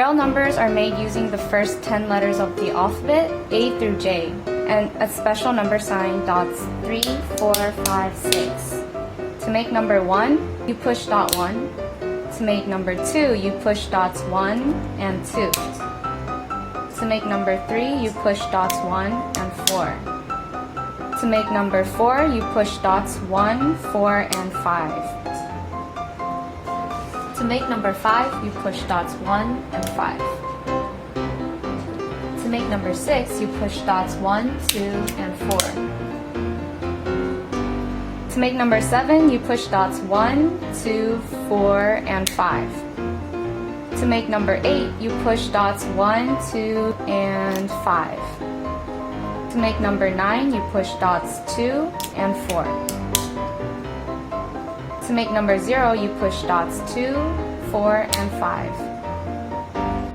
Braille numbers are made using the first 10 letters of the alphabet, A through J, and a special number sign dots 3, 4, 5, 6. To make number 1, you push dot 1. To make number 2, you push dots 1 and 2. To make number 3, you push dots 1 and 4. To make number 4, you push dots 1, 4, and 5. To make number 5, you push dots 1 and 5. To make number 6, you push dots 1, 2, and 4. To make number 7, you push dots 1, 2, 4, and 5. To make number 8, you push dots 1, 2, and 5. To make number 9, you push dots 2 and 4. To make number 0, you push dots 2, 4, and 5.